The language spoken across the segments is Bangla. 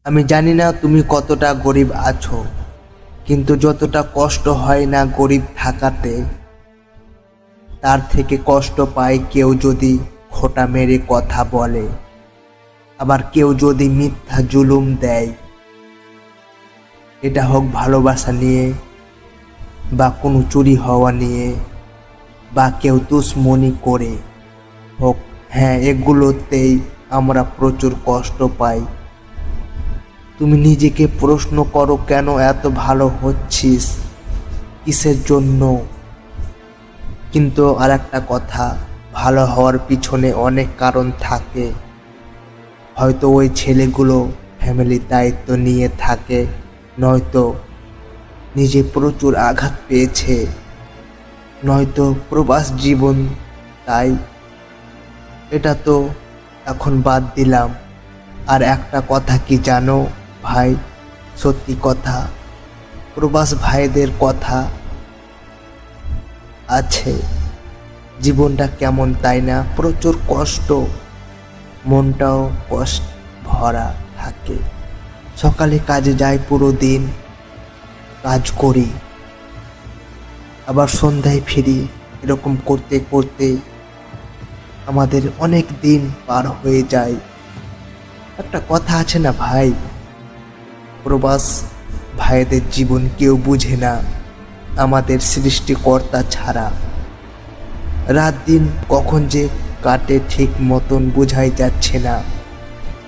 আমি জানি না তুমি কতটা গরিব আছো, কিন্তু যতটা কষ্ট হয় না গরিব থাকাতে, তার থেকে কষ্ট পায় কেউ যদি খোঁটা মেরে কথা বলে, আবার কেউ যদি মিথ্যা জুলুম দেয়। এটা হোক ভালোবাসা নিয়ে, বা কোনো চুরি হওয়া নিয়ে, বা কেউ দুশ্মনি করে হোক। হ্যাঁ, এগুলোতেই আমরা প্রচুর কষ্ট পাই। তুমি নিজেকে প্রশ্ন করো, কেন এত ভালো হচ্ছিস, কিসের জন্য? কিন্তু আর একটা কথা, ভালো হওয়ার পিছনে অনেক কারণ থাকে। হয়তো ওই ছেলেগুলো ফ্যামিলির দায়িত্ব নিয়ে থাকে, নয়তো নিজে প্রচুর আঘাত পেয়েছে, নয়তো প্রবাস জীবন। তাই এটা তো এখন বাদ দিলাম। আর একটা কথা কি জানো ভাই, সত্যি কথা, প্রবাস ভাইদের কথা আছে, জীবনটা কেমন তাই না, প্রচুর কষ্ট, মনটাও কষ্ট ভরা থাকে। সকালে কাজে যাই, পুরো দিন কাজ করি, আবার সন্ধ্যায় ফিরি। এরকম করতে করতে আমাদের অনেক দিন পার হয়ে যায়। একটা কথা আছে না ভাই, প্রবাস ভাইদের জীবন কেউ বুঝে না আমাদের সৃষ্টিকর্তা ছাড়া। রাত দিন কখন যে কাটে ঠিক মতন বোঝাই যাচ্ছে না।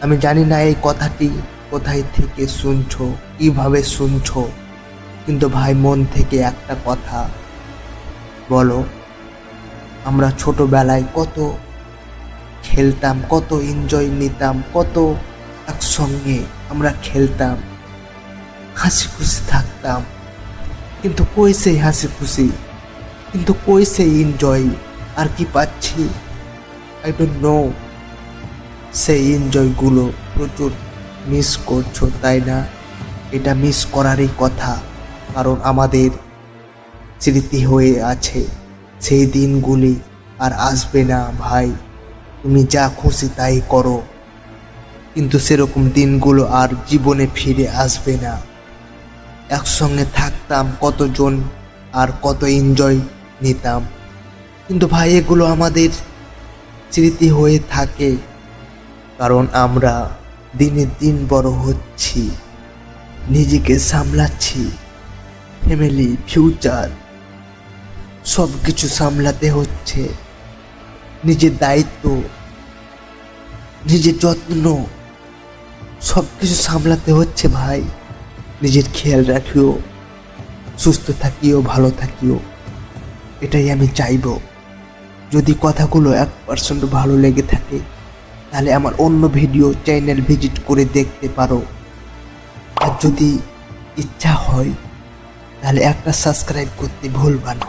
আমি জানি না এই কথাটি কোথায় থেকে শুনছো, কিভাবে শুনছো, কিন্তু ভাই মন থেকে একটা কথা বলো, আমরা ছোটবেলায় কত খেলতাম, কত এনজয় নিতাম, কত একসঙ্গে আমরা খেলতাম, হাসি খুশি থাকতাম। কিন্তু কই সেই হাসি খুশি, কিন্তু কই সেই এনজয়? আর কি পাচ্ছি? I don't know. সেই এনজয়গুলো প্রচুর মিস করছো তাই না? এটা মিস করারই কথা, কারণ আমাদের স্মৃতি হয়ে আছে সেই দিনগুলি। আর আসবে না ভাই, তুমি যা খুশি তাই করো, কিন্তু সেরকম দিনগুলো আর জীবনে ফিরে আসবে না। একসঙ্গে থাকতাম কতজন, আর কত এনজয় নিতাম, কিন্তু ভাই এগুলো আমাদের স্মৃতি হয়ে থাকে, কারণ আমরা দিনের দিন বড় হচ্ছি, নিজেকে সামলাচ্ছি, ফ্যামিলি, ফিউচার সব কিছু সামলাতে হচ্ছে। নিজের দায়িত্ব, নিজের যত্ন সব কিছু সামলাতে হচ্ছে ভাই। নিজের খেয়াল রাখিও, সুস্থ থাকিও, ভালো থাকিও, এটাই আমি চাইব। যদি কথাগুলো 1% ভালো লেগে থাকে, তাহলে আমার অন্য ভিডিও চ্যানেল ভিজিট করে দেখতে পারো। আর যদি ইচ্ছা হয় তাহলে একটা সাবস্ক্রাইব করতে ভুলবা না।